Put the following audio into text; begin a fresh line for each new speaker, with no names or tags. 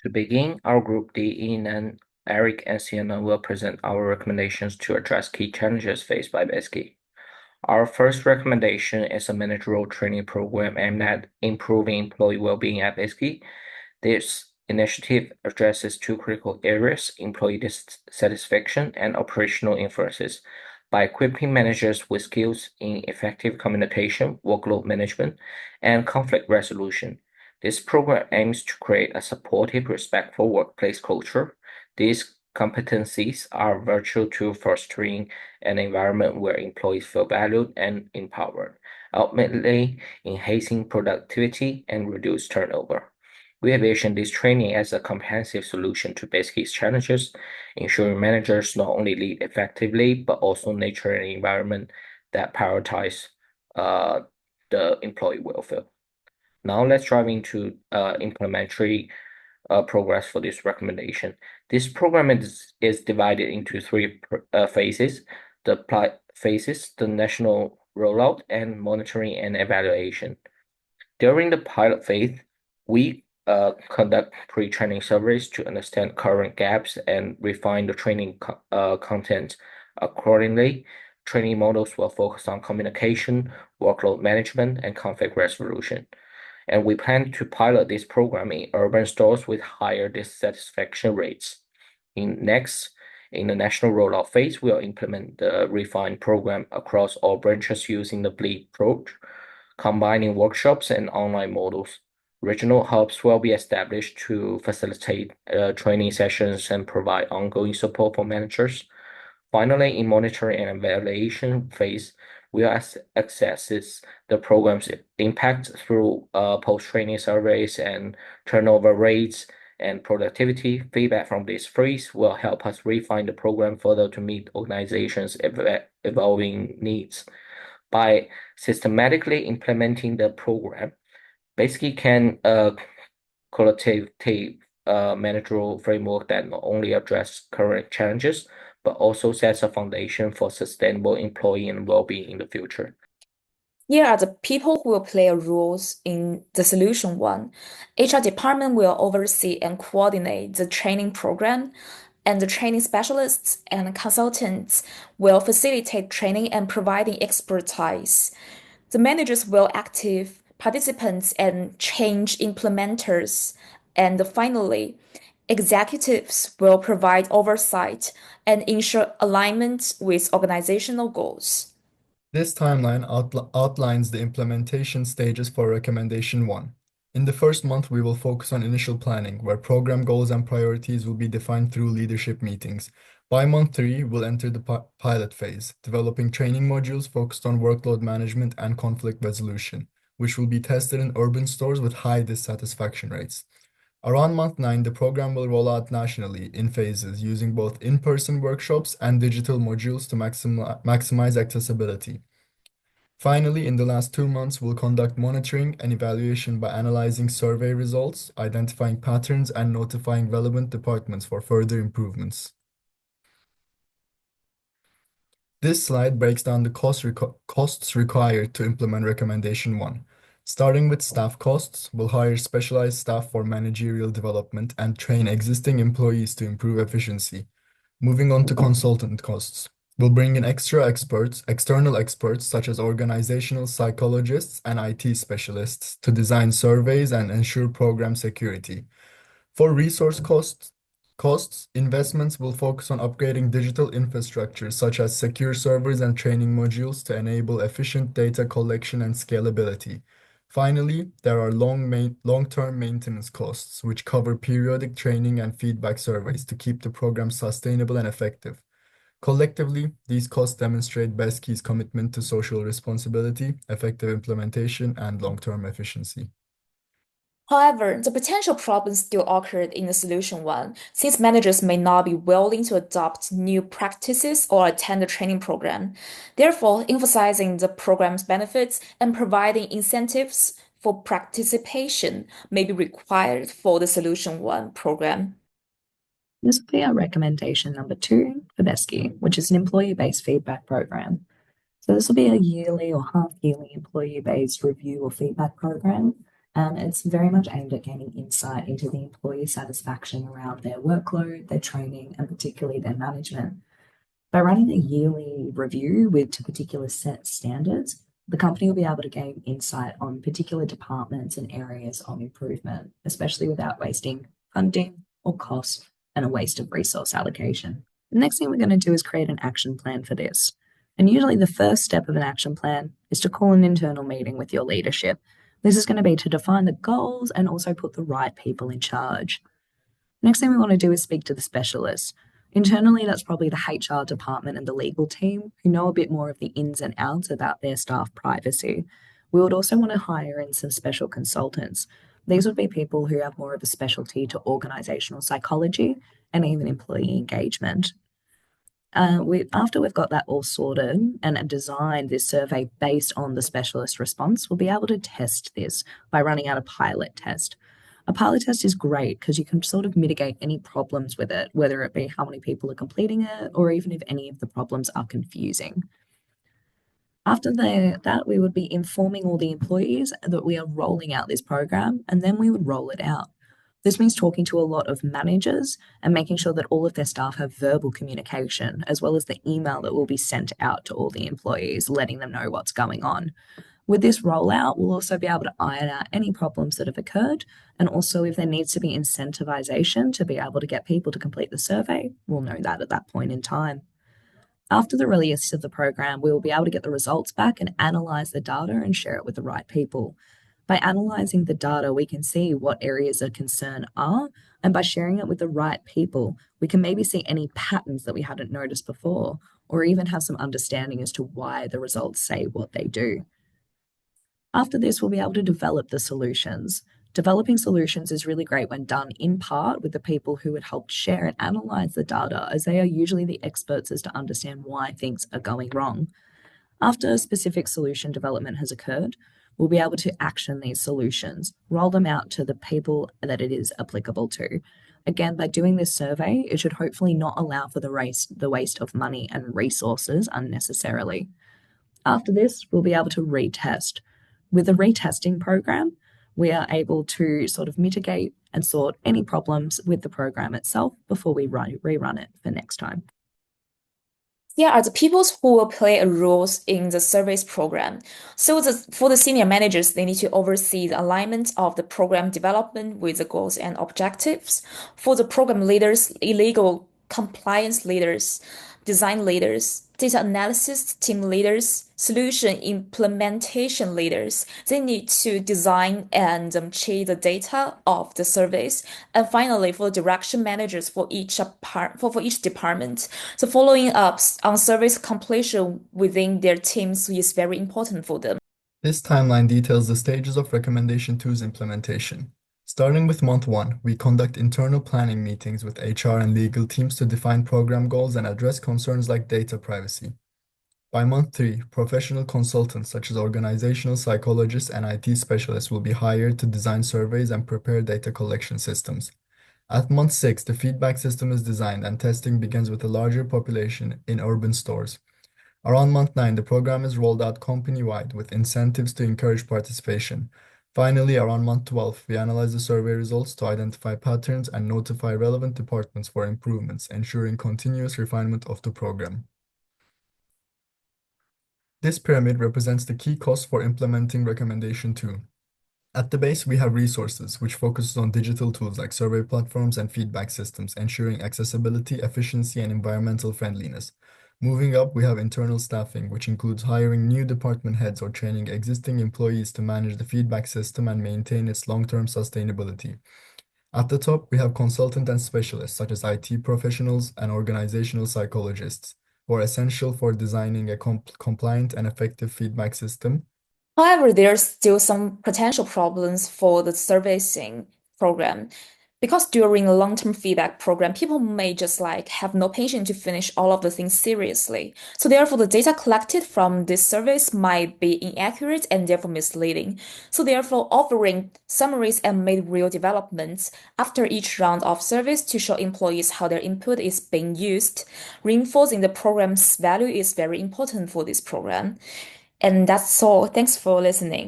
To begin, our group D, Ian, and Eric and Sienna will present our recommendations to address key challenges faced by BESCI. Our first recommendation is a managerial training program aimed at improving employee well-being at BESCI. This initiative addresses two critical areas: employee dissatisfaction and operational influences. By equipping managers with skills in effective communication, workload management, and conflict resolution, this program aims to create a supportive, respectful workplace culture. These competencies are vital to fostering an environment where employees feel valued and empowered, ultimately enhancing productivity and reduce turnover. We envision this training as a comprehensive solution to BESCI's challenges, ensuring managers not only lead effectively, but also nurture an environment that prioritizes the employee welfare. Now let's dive into implementary progress for this recommendation. This program is divided into three phases: the national rollout, and monitoring and evaluation. During the pilot phase, we conduct pre-training surveys to understand current gaps and refine the training content accordingly. Training models will focus on communication, workload management, and conflict resolution. And we plan to pilot this program in urban stores with higher dissatisfaction rates. In the national rollout phase, we'll implement the refined program across all branches using the BLEED approach, combining workshops and online models. Regional hubs will be established to facilitate training sessions and provide ongoing support for managers. Finally, in monitoring and evaluation phase, we'll assess the program's impact through post-training surveys and turnover rates and productivity. Feedback from this phase will help us refine the program further to meet organizations' evolving needs. By systematically implementing the program, basically can qualitative managerial framework that not only address current challenges, but also sets a foundation for sustainable employee and well-being in the future.
Here are the people who will play roles in the solution one. HR department will oversee and coordinate the training program, and the training specialists and consultants will facilitate training and providing expertise. The managers will active participants and change implementers. And finally, executives will provide oversight and ensure alignment with organizational goals.
This timeline outlines the implementation stages for Recommendation 1. In the first month, we will focus on initial planning, where program goals and priorities will be defined through leadership meetings. By month 3, we'll enter the pilot phase, developing training modules focused on workload management and conflict resolution, which will be tested in urban stores with high dissatisfaction rates. Around month 9, the program will roll out nationally in phases using both in-person workshops and digital modules to maximize accessibility. Finally, in the last 2 months, we'll conduct monitoring and evaluation by analyzing survey results, identifying patterns, and notifying relevant departments for further improvements. This slide breaks down the costs required to implement Recommendation 1. Starting with staff costs, we'll hire specialized staff for managerial development and train existing employees to improve efficiency. Moving on to consultant costs, we'll bring in external experts such as organizational psychologists and IT specialists to design surveys and ensure program security. For resource costs, investments will focus on upgrading digital infrastructure such as secure servers and training modules to enable efficient data collection and scalability. Finally, there are long-term maintenance costs, which cover periodic training and feedback surveys to keep the program sustainable and effective. Collectively, these costs demonstrate BESCI's commitment to social responsibility, effective implementation, and long-term efficiency.
However, the potential problems still occurred in the solution one, since managers may not be willing to adopt new practices or attend the training program. Therefore, emphasizing the program's benefits and providing incentives for participation may be required for the solution one program.
This will be our recommendation number 2 for BESCI, which is an employee-based feedback program. So this will be a yearly or half-yearly employee-based review or feedback program. And it's very much aimed at gaining insight into the employee satisfaction around their workload, their training, and particularly their management. By running a yearly review with to particular set standards, the company will be able to gain insight on particular departments and areas of improvement, especially without wasting funding or costs and a waste of resource allocation. The next thing we're going to do is create an action plan for this. And usually the first step of an action plan is to call an internal meeting with your leadership. This is going to be to define the goals and also put the right people in charge. Next thing we want to do is speak to the specialists. Internally, that's probably the HR department and the legal team who know a bit more of the ins and outs about their staff privacy. We would also want to hire in some special consultants. These would be people who have more of a specialty to organizational psychology and even employee engagement. After we've got that all sorted and designed this survey based on the specialist response, we'll be able to test this by running out a pilot test. A pilot test is great because you can sort of mitigate any problems with it, whether it be how many people are completing it or even if any of the problems are confusing. After that, we would be informing all the employees that we are rolling out this program, and then we would roll it out. This means talking to a lot of managers and making sure that all of their staff have verbal communication, as well as the email that will be sent out to all the employees, letting them know what's going on. With this rollout, we'll also be able to iron out any problems that have occurred, and also if there needs to be incentivization to be able to get people to complete the survey, we'll know that at that point in time. After the release of the program, we will be able to get the results back and analyze the data and share it with the right people. By analyzing the data, we can see what areas of concern are, and by sharing it with the right people, we can maybe see any patterns that we hadn't noticed before, or even have some understanding as to why the results say what they do. After this, we'll be able to develop the solutions. Developing solutions is really great when done in part with the people who would help share and analyze the data, as they are usually the experts as to understand why things are going wrong. After a specific solution development has occurred, we'll be able to action these solutions, roll them out to the people that it is applicable to. Again, by doing this survey, it should hopefully not allow for the waste of money and resources unnecessarily. After this, we'll be able to retest. With the retesting program, we are able to sort of mitigate and sort any problems with the program itself before we rerun it for next time.
Here are the people who will play a role in the service program. So for the senior managers, they need to oversee the alignment of the program development with the goals and objectives. For the program leaders, illegal compliance leaders, design leaders, data analysis team leaders, solution implementation leaders, they need to design and check the data of the service. And finally, for direction managers for each department, so following up on service completion within their teams is very important for them.
This timeline details the stages of Recommendation 2's implementation. Starting with month 1, we conduct internal planning meetings with HR and legal teams to define program goals and address concerns like data privacy. By month 3, professional consultants such as organizational psychologists and IT specialists will be hired to design surveys and prepare data collection systems. At month 6, the feedback system is designed and testing begins with a larger population in urban stores. Around month 9, the program is rolled out company-wide with incentives to encourage participation. Finally, around month 12, we analyze the survey results to identify patterns and notify relevant departments for improvements, ensuring continuous refinement of the program. This pyramid represents the key costs for implementing Recommendation 2. At the base, we have resources, which focuses on digital tools like survey platforms and feedback systems, ensuring accessibility, efficiency, and environmental friendliness. Moving up, we have internal staffing, which includes hiring new department heads or training existing employees to manage the feedback system and maintain its long-term sustainability. At the top, we have consultant and specialists, such as IT professionals and organizational psychologists, who are essential for designing a compliant and effective feedback system.
However, there's still some potential problems for the servicing program. Because during a long-term feedback program, people may just have no patience to finish all of the things seriously. So therefore, the data collected from this service might be inaccurate and therefore misleading. So therefore, offering summaries and mid-reel developments after each round of service to show employees how their input is being used, reinforcing the program's value is very important for this program. And that's all. Thanks for listening.